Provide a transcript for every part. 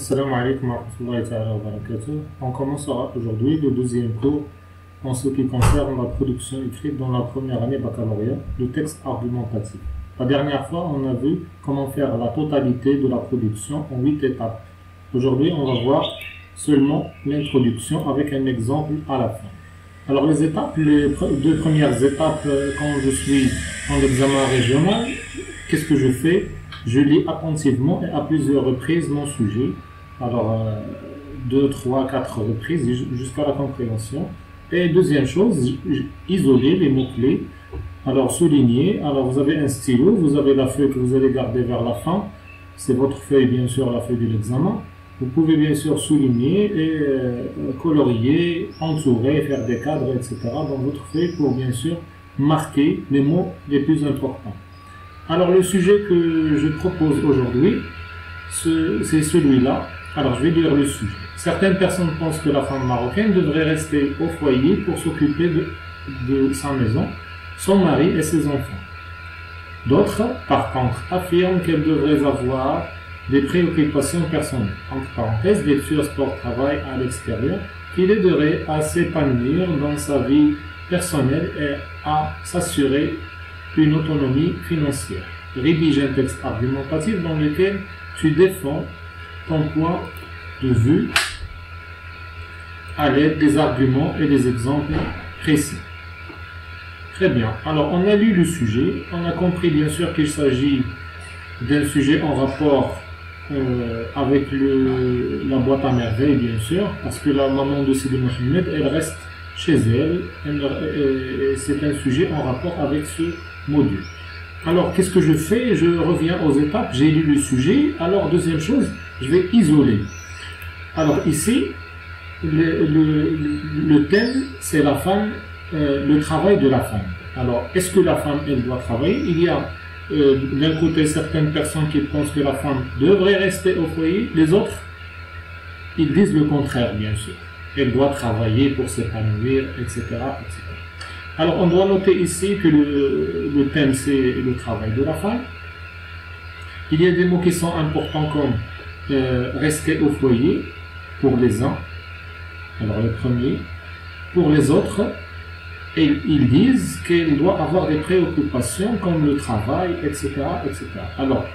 Assalamu alaikum wa rahmatullahi ta'ala wa barakatuh. On commencera aujourd'hui le deuxième cours en ce qui concerne la production écrite dans la première année baccalauréat, le texte argumentatif. La dernière fois, on a vu comment faire la totalité de la production en 8 étapes. Aujourd'hui, on va voir seulement l'introduction avec un exemple à la fin. Alors les étapes, les deux premières étapes, quand je suis en examen régional, qu'est-ce que je fais? Je lis attentivement et à plusieurs reprises mon sujet. Alors, 2, 3, 4 reprises jusqu'à la compréhension. Et deuxième chose, isoler les mots-clés. Alors, souligner. Alors, vous avez un stylo, vous avez la feuille que vous allez garder vers la fin. C'est votre feuille, bien sûr, la feuille de l'examen. Vous pouvez bien sûr souligner et colorier, entourer, faire des cadres, etc. dans votre feuille pour bien sûr marquer les mots les plus importants. Alors le sujet que je propose aujourd'hui, c'est celui-là. Alors je vais lire le sujet. Certaines personnes pensent que la femme marocaine devrait rester au foyer pour s'occuper de sa maison, son mari et ses enfants. D'autres, par contre, affirment qu'elle devrait avoir des préoccupations personnelles, entre parenthèses, des futurs sport-travail à l'extérieur, qui l'aiderait à s'épanouir dans sa vie personnelle et à s'assurer une autonomie financière. Rédige un texte argumentatif dans lequel tu défends ton point de vue à l'aide des arguments et des exemples précis. Très bien. Alors, on a lu le sujet. On a compris bien sûr qu'il s'agit d'un sujet en rapport avec la boîte à merveilles, bien sûr, parce que la maman de Sidi Mohamed, elle reste chez elle. C'est un sujet en rapport avec ce module. Alors, qu'est-ce que je fais? Je reviens aux étapes. J'ai lu le sujet. Alors, deuxième chose, je vais isoler. Alors, ici, le thème, c'est la femme, le travail de la femme. Alors, est-ce que la femme, elle doit travailler? Il y a d'un côté certaines personnes qui pensent que la femme devrait rester au foyer. Les autres, ils disent le contraire, bien sûr. Elle doit travailler pour s'épanouir, etc., etc. Alors, on doit noter ici que le thème, c'est le travail de la femme. Il y a des mots qui sont importants comme rester au foyer pour les uns. Alors, le premier. Pour les autres, ils disent qu'elle doit avoir des préoccupations comme le travail, etc., etc. Alors,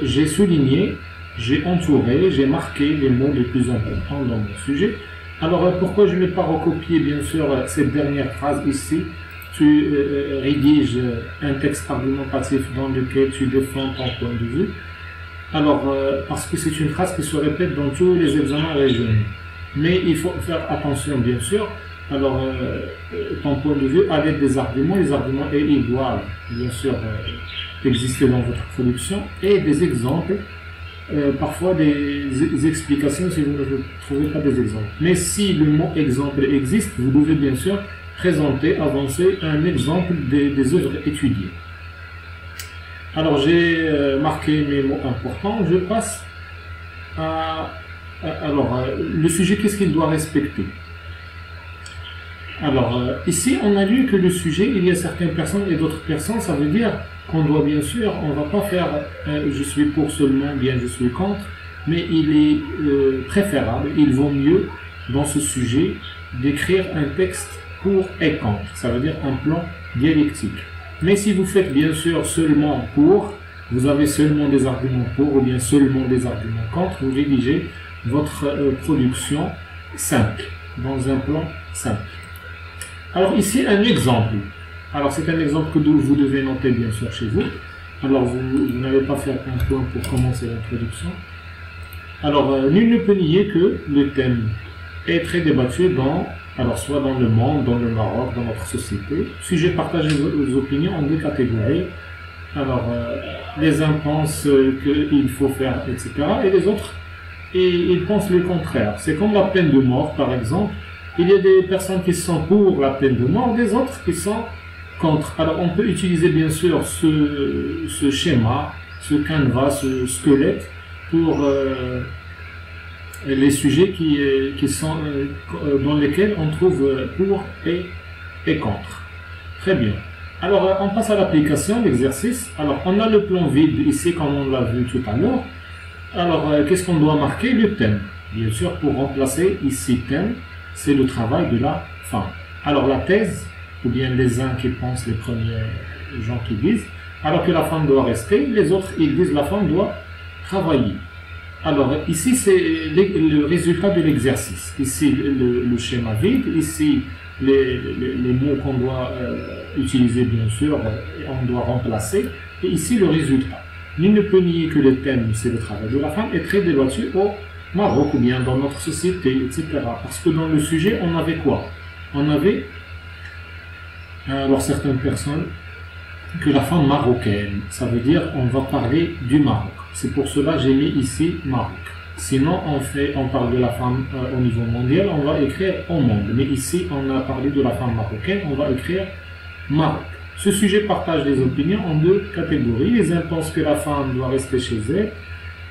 j'ai souligné, j'ai entouré, j'ai marqué les mots les plus importants dans mon sujet. Alors, pourquoi je n'ai pas recopié, bien sûr, cette dernière phrase ici? Tu rédiges un texte argumentatif dans lequel tu défends ton point de vue. Alors, parce que c'est une phrase qui se répète dans tous les examens régionaux. Mais il faut faire attention, bien sûr. Alors, ton point de vue à l'aide des arguments. Les arguments, ils doivent, bien sûr, exister dans votre production. Et des exemples. Parfois des explications si vous ne trouvez pas des exemples. Mais si le mot exemple existe, vous devez bien sûr présenter, avancer un exemple des œuvres étudiées. Alors j'ai marqué mes mots importants, je passe à... Alors le sujet, qu'est-ce qu'il doit respecter? Alors ici on a lu que le sujet, il y a certaines personnes et d'autres personnes, ça veut dire qu'on doit bien sûr, on ne va pas faire je suis pour seulement, bien je suis contre, mais il est préférable, il vaut mieux dans ce sujet d'écrire un texte pour et contre, ça veut dire un plan dialectique. Mais si vous faites bien sûr seulement pour, vous avez seulement des arguments pour ou bien seulement des arguments contre, vous rédigez votre production simple, dans un plan simple. Alors ici un exemple. Alors c'est un exemple que vous devez noter bien sûr chez vous. Alors vous n'allez pas faire un point pour commencer l'introduction. Alors nul ne peut nier que le thème est très débattu soit dans le monde, dans le Maroc, dans notre société. Sujet partagé vos opinions en deux catégories. Alors les uns pensent qu'il faut faire, etc. Et les autres, ils pensent le contraire. C'est comme la peine de mort par exemple. Il y a des personnes qui sont pour la peine de mort, des autres qui sont contre. Alors on peut utiliser bien sûr ce schéma, ce canevas, ce squelette pour les sujets qui sont dans lesquels on trouve pour et contre. Très bien. Alors on passe à l'application, l'exercice. Alors on a le plan vide ici comme on l'a vu tout à l'heure. Alors, qu'est-ce qu'on doit marquer? Le thème. Bien sûr, pour remplacer ici thème, c'est le travail de la femme. Alors, la thèse, ou bien les uns qui pensent, les premiers gens qui disent, alors que la femme doit rester, les autres, ils disent la femme doit travailler. Alors, ici, c'est le résultat de l'exercice. Ici, le schéma vide, ici, les mots qu'on doit utiliser, bien sûr, on doit remplacer, et ici, le résultat. Nul ne peut nier que le thème, c'est le travail de la femme, est très débattu au Maroc ou bien dans notre société, etc. Parce que dans le sujet, on avait quoi? On avait, alors certaines personnes, que la femme marocaine, ça veut dire on va parler du Maroc. C'est pour cela que j'ai mis ici Maroc. Sinon, on parle de la femme au niveau mondial, on va écrire au monde. Mais ici, on a parlé de la femme marocaine, on va écrire Maroc. Ce sujet partage les opinions en deux catégories. Les uns pensent que la femme doit rester chez elle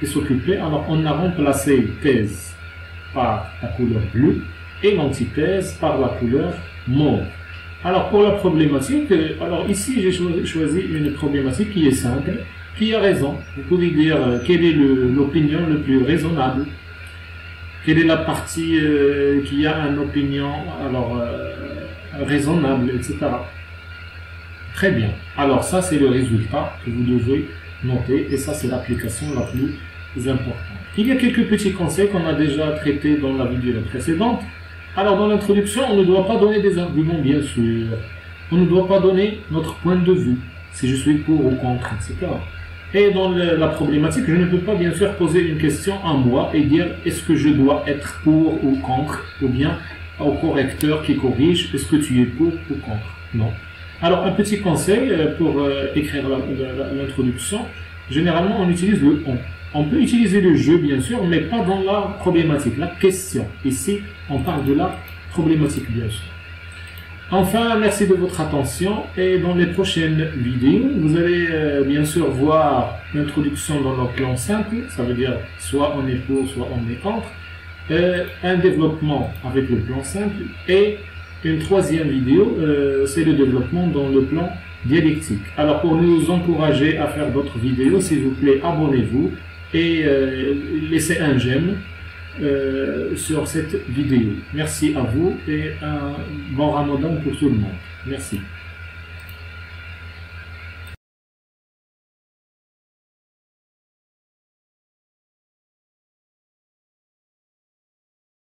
et s'occuper. Alors, on a remplacé thèse par la couleur bleue et l'antithèse par la couleur mauve. Alors, pour la problématique, alors ici, j'ai choisi une problématique qui est simple, qui a raison. Vous pouvez dire quelle est l'opinion le plus raisonnable, quelle est la partie qui a une opinion alors, raisonnable, etc. Très bien. Alors ça, c'est le résultat que vous devez noter et ça, c'est l'application la plus importante. Il y a quelques petits conseils qu'on a déjà traités dans la vidéo précédente. Alors, dans l'introduction, on ne doit pas donner des arguments, bien sûr. On ne doit pas donner notre point de vue, si je suis pour ou contre, etc. Et dans la problématique, je ne peux pas, bien sûr, poser une question à moi et dire est-ce que je dois être pour ou contre, ou bien au correcteur qui corrige, est-ce que tu es pour ou contre? Non. Alors, un petit conseil pour écrire l'introduction, généralement, on utilise le « on ». On peut utiliser le « je », bien sûr, mais pas dans la problématique, la question. Ici, on parle de la problématique, bien sûr. Enfin, merci de votre attention et dans les prochaines vidéos, vous allez bien sûr voir l'introduction dans le plan simple, ça veut dire soit on est pour, soit on est contre, un développement avec le plan simple et une troisième vidéo, c'est le développement dans le plan dialectique. Alors pour nous encourager à faire d'autres vidéos, s'il vous plaît, abonnez-vous et laissez un j'aime sur cette vidéo. Merci à vous et un bon Ramadan pour tout le monde. Merci.